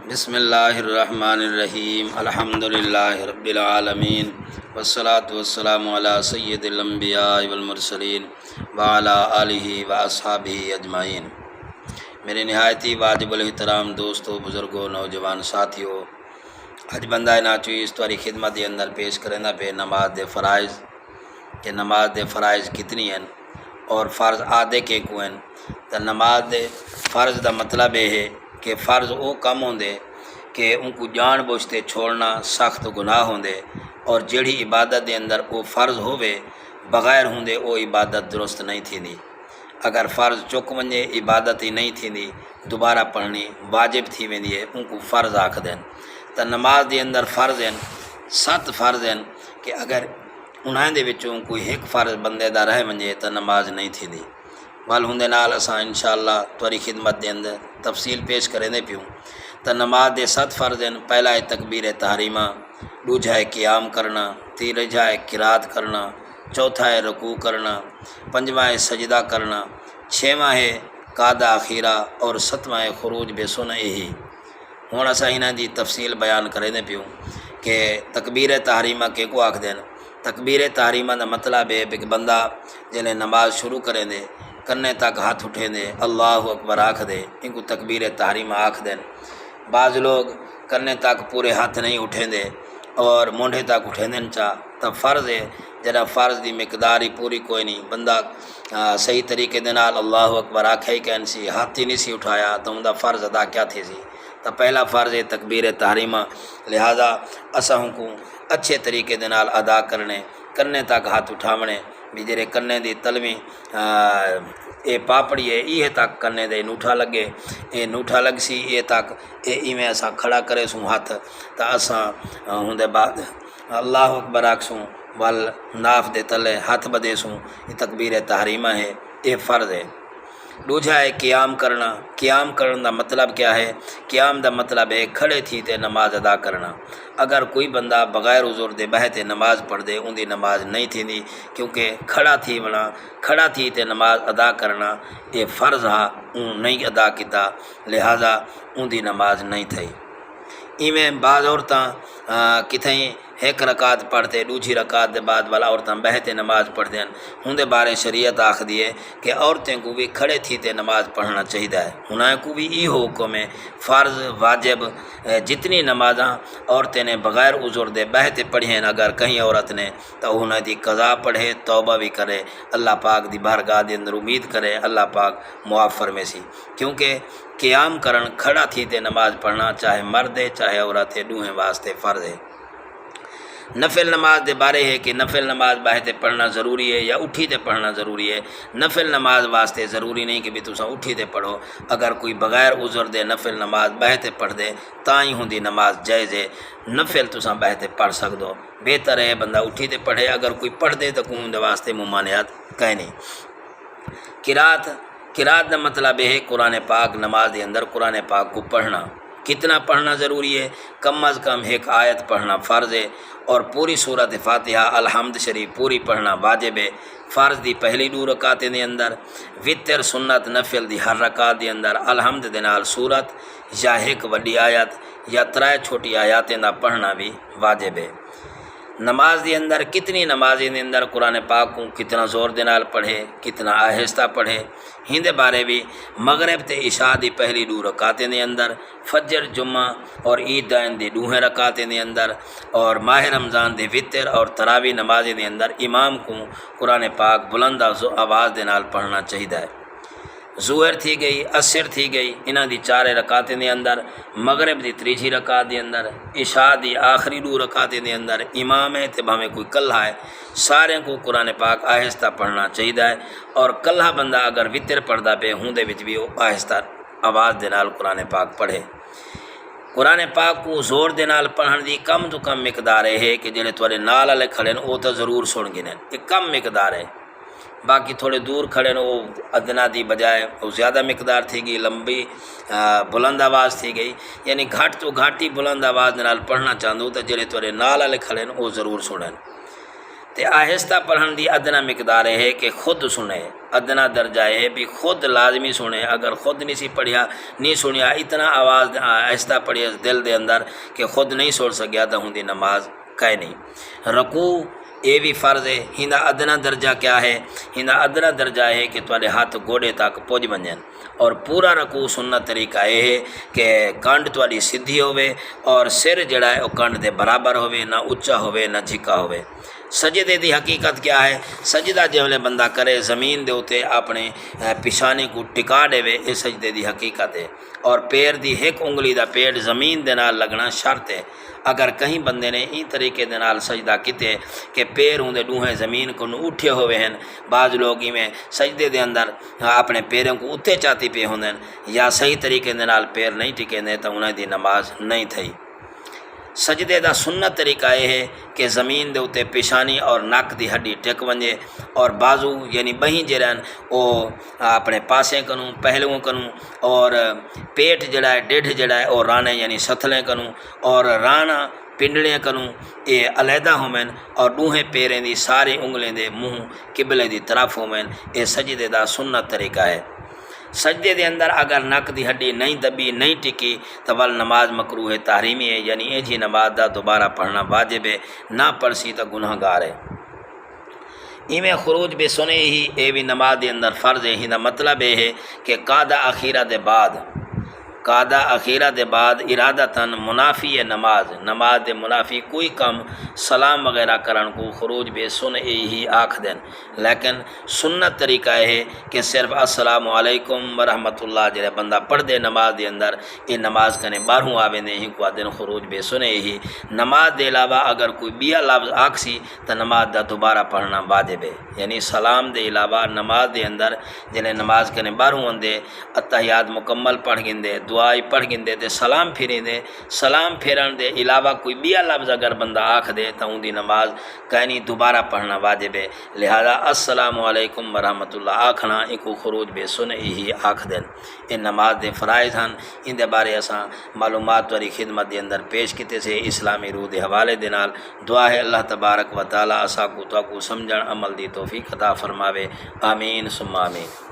بسم اللہ الرحمن الرحیم الحمد للہ رب العالمین والصلاة والسلام علی سید الانبیاء والمرسلین وعلی آلہ واصحابہ اجمعین۔ میرے نہایتی واجب الاحترام دوستو، بزرگوں، نوجوان ساتھیوں، اج بندہ ناچویس تاری خدمت کے اندر پیش کرنا پہ نماز دے فرائض کہ نماز دے فرائض کتنی ہیں اور فرض آدھے کے کو ہیں۔ تو نماز دے فرض دا مطلب یہ ہے کہ فرض وہ کم ہوندے کہ ان کو جان بوجھتے چھوڑنا سخت گناہ ہوندے، اور جڑی عبادت دے اندر وہ فرض ہوئے بغیر ہوندے وہ عبادت درست نہیں تھیندی۔ اگر فرض چک ونجے عبادت ہی نہیں تھیندی، دوبارہ پڑھنی واجب تھی ویندی ہے، ان کو فرض آکھ دین۔ تو نماز دے اندر فرض ہیں 7 فرض ہیں کہ اگر انہاں دے وچوں کوئی ایک فرض بندے دا رہ ونجے تو نماز نہیں تھیندی۔ وال ہندے نال اساں انشاءاللہ تھوڑی خدمت دے اندر تفصیل پیش کریں پیوں۔ تو نماز دے 7 فرض ہیں۔ پہلا ہے تکبیر تحریمہ، دوجا ہے قیام کرنا، تیجا ہے قرات کرنا، چوتھا ہے رکوع کرنا، پنجواں ہے سجدہ کرنا، چھواں ہے قعدہ اخیرہ، اور 7واں ہے خروج بے سنہ ہی۔ ہوں اساں انہاں دی تفصیل بیان کریں پیوں کہ تکبیر تحریمہ کے کو آکھ دین۔ تکبیر تحریمہ دا مطلب ہے کہ بندہ جنہیں نماز شروع کریں دے کنے تک ہاتھ اٹھیں دے اللہ اکبر آکھ دے، ان کو تکبیر تحریمہ آکھ دین۔ بعض لوگ کنے تک پورے ہاتھ نہیں اٹھیں دے اور مونڈے تک اٹھیں دین چاہ، تب فرض ہے جنا فرض دی مقدار ہی پوری کوئی نہیں، بندہ صحیح طریقے دے نال اللہ اکبر آکھے کہن سی ہاتھ ہی نہیں سی اٹھایا تو ان دا فرض ادا کیا تھی سی۔ تو پہلا فرض ہے تکبیر تحریمہ، لہذا اساں کو اچھے طریقے دے نال ادا کرنے، کنے تک ہاتھ اٹھاونے بھی جڑے کنے دی تلویں اے پاپڑی ہے یہ تک کنے دے نوٹھا لگے، اے نوٹھا لگ سی یہ تک اے ایویں اساں کھڑا کرے سوں ہاتھ، تو اساں ہوندے بعد اللہ اکبر آکھسوں وال ناف دے تلے ہاتھ بدے سوں، یہ تکبیر تحریمہ ہے، یہ فرض ہے۔ دوجا ہے قیام کرنا۔ قیام کرنا دا مطلب کیا ہے؟ قیام دا مطلب ہے کھڑے تھی تے نماز ادا کرنا۔ اگر کوئی بندہ بغیر عذر دے بہتے نماز پڑھ دے ان دی نماز نہیں تھیندی، کیونکہ کھڑا تھی ونا کھڑا تھی تے نماز ادا کرنا یہ فرض ہا، اون نہیں ادا کیتا لہذا ان دی نماز نہیں تھی۔ ایویں بعض عورتاں کتھیں ایک رکعت پڑھتے دوجی رکعت دے بعد والا عورتاں بہتے نماز پڑھ دیں، ہندے بارے شریعت آکھ دیے کہ عورتیں کو بھی کھڑے تھی تے نماز پڑھنا چاہیے ہے۔ انہیں کو بھی یہ حکم ہے فرض واجب جتنی نمازاں عورتیں نے بغیر عذر دے بہتے پڑھی ہیں، اگر کہیں عورت نے تو انہیں دی قضا پڑھے، توبہ بھی کرے، اللہ پاک دی بارگاہ دے اندر امید کرے اللہ پاک معاف فرمے سی، کیونکہ قیام کرن کھڑا تھی تے نماز پڑھنا چاہے مرد ہے چاہے عورت ہے دوہیں واسطے فرض ہے۔ نفل نماز دے بارے ہے کہ نفل نماز باہتے پڑھنا ضروری ہے یا اٹھی تے پڑھنا ضروری ہے۔ نفل نماز واسطے ضروری نہیں کہ بھی تساں اٹھی تے پڑھو، اگر کوئی بغیر عذر دے نفل نماز باہتے پڑھ دے تاں ہی ہوندی نماز جائز ہے، نفل تساں باہتے پڑھ سکدو، بہتر ہے بندہ اٹھی تے پڑھے، اگر کوئی پڑھ دے تو کوئی دے واسطے ممانعت کہیں نہیں۔ قرات دا مطلب ہے قرآن پاک، نماز دے اندر قرآن پاک کو پڑھنا۔ کتنا پڑھنا ضروری ہے؟ کم از کم ایک آیت پڑھنا فرض ہے، اور پوری سورۃ فاتحہ الحمد شریف پوری پڑھنا واجب ہے۔ فرض دی پہلی 2 رکعتیں دے اندر، وتر سنت نفل دی ہر رکعت دے اندر الحمد دے نال سورت یا ایک وڈی آیت یا 3 چھوٹی آیاتیں دا پڑھنا بھی واجب ہے۔ نماز دے اندر کتنی نمازیں دے اندر قرآن پاک کو کتنا زور دے نال پڑھے، کتنا آہستہ پڑھے، ہندے بارے بھی مغرب تے عشاء دی پہلی 2 رکعتیں دے اندر، فجر جمعہ اور عید دین دی 2 رکعتیں دے اندر، اور ماہ رمضان دے وتر اور تراویح نمازیں دے اندر امام کو قرآن پاک بلند آواز دے نال پڑھنا چاہیے ہے۔ ظہر تھی گئی، عصر تھی گئی، انہاں دی 4 رکعتیں دے اندر، مغرب دی 3 رکعت دے اندر، عشاء دی آخری 2 رکعتیں دے اندر امام ہے تے بھاویں کوئی کلھا ہے، سارے کو قرآن پاک آہستہ پڑھنا چاہیے ہے، اور کلھا بندہ اگر وتر پڑھدا پہ ہوندے وچ بھی وہ آہستہ آواز دے نال قرآن پاک پڑھے۔ قرآن پاک کو زور دے نال پڑھن دی کم تو کم مقدار ہے کہ جڑے تھوڑے نال والے کھڑے وہ تو ضرور سن گئے، یہ کم مقدار ہے، باقی تھوڑے دور کھڑے وہ ادنا دی بجائے وہ زیادہ مقدار تھی گئی، لمبی بلند آواز تھی گئی، یعنی گھٹ تو گھٹ ہی بلند آواز نال پڑھنا چاہوں تو جڑے تھوڑے نال والے کھڑے وہ ضرور سنیں۔ تے آہستہ پڑھن دی ادنا مقدار ہے کہ خود سنے، ادنا درجہ ہے بھی خود لازمی سنے، اگر خود نہیں سی پڑھیا نہیں سنیا اتنا آواز آہستہ پڑھیا دل دے اندر کہ خود نہیں سن سکیا تو ہوں دی نماز کہے نہیں۔ رکوع یہ بھی فرض ہے، ہندا ادنا درجہ کیا ہے؟ ہندا ادنا درجہ ہے کہ تھوڑے ہاتھ گوڑے تک پہنچ بنجن، اور پورا رکوع سننا طریقہ یہ ہے کہ کنڈ تھوڑی سدھی ہوئے اور سر جڑا ہے وہ کنڈ دے برابر ہوئے، نہ اچا ہوئے نہ جھکا ہوئے۔ سجدے دی حقیقت کیا ہے؟ سجدہ جہلے بندہ کرے زمین دے اوتے اپنے پچھانے کو ٹکا دے وے، یہ سجدے دی حقیقت ہے، اور پیر دی ایک انگلی دا پیڑ زمین دے نال لگنا شرط ہے۔ اگر کہیں بندے نے این طریقے دے نال سجدہ کیتے کہ پیر ہوں دے ڈوہیں زمین کو اٹھے ہوئے ہیں، بعض لوگ میں سجدے دے اندر اپنے پیروں کو اتھے چاتی پہ ہوندے ہیں یا صحیح طریقے دے نال پیر نہیں ٹکے دے تو انہیں دی نماز نہیں تھئی۔ سجدے دا سنت طریقہ یہ ہے کہ زمین دے اوتے پیشانی اور نک دی ہڈی ٹک ونجے، اور بازو یعنی بہیں جڑن او اپنے پاسے کنوں پہلوؤں کنوں، اور پیٹ جڑا ہے ڈیڈھ جڑا ہے او رانے یعنی ستھلیں کنوں، اور رانا پنڈڑیاں کنوں یہ علیحدہ ہومن، اور ڈوہیں پیریں دی سارے انگلیں دے منہ قبلے دی طرف ہومن۔ یہ سجدے دا سنت طریقہ ہے۔ سجدے دے اندر اگر نک دی ہڈی نہیں دبی نہیں ٹکی تو ول نماز مکروہ ہے تحریمی ہے، یعنی یہ جی نماز دا دوبارہ پڑھنا واجب ہے، نہ پڑھ سی تو گناہ گار ہے۔ ایویں خروج بے سنے ہی اے بھی نماز دے اندر فرض ہے۔ ہندا مطلب یہ ہے کہ قادہ اخیرہ دے بعد ارادتاً منافی نماز دے منافی کوئی کم سلام وغیرہ کرن کو خروج بے سن ہی آکھ دین، لیکن سنت طریقہ ہے کہ صرف السلام علیکم ورحمۃ اللہ جڑے بندہ پڑھ دے نماز دے اندر، یہ نماز کنے باہروں آوے دے ہی کو دن خروج بے سنے ہی۔ نماز دے علاوہ اگر کوئی بیا لفظ آکھ سی تو نماز دا دوبارہ پڑھنا واجب ہے، یعنی سلام دے علاوہ نماز دے اندر جنہیں نماز کنے باہروں آندے اتحیات مکمل پڑھ گندے، دعائی پڑھ گندے تے سلام پھیریں دے، سلام پھیرن دے علاوہ کوئی بیا لفظ اگر بندہ آکھ دے تو ان دی نماز کہنی دوبارہ پڑھنا واجب ہے۔ لہذا السلام علیکم ورحمۃ اللہ آکھنا ایک خروج بے سنے ہی آکھ دین۔ یہ نماز دے فرائض ہیں، ان دے بارے اساں معلومات والی خدمت دے اندر پیش کیتے سے اسلامی روح دے حوالے دے نال دعا ہے اللہ تبارک و تعالی اسا کو تو کو سمجھن عمل دی توفیق عطا فرماوے، آمین ثم آمین۔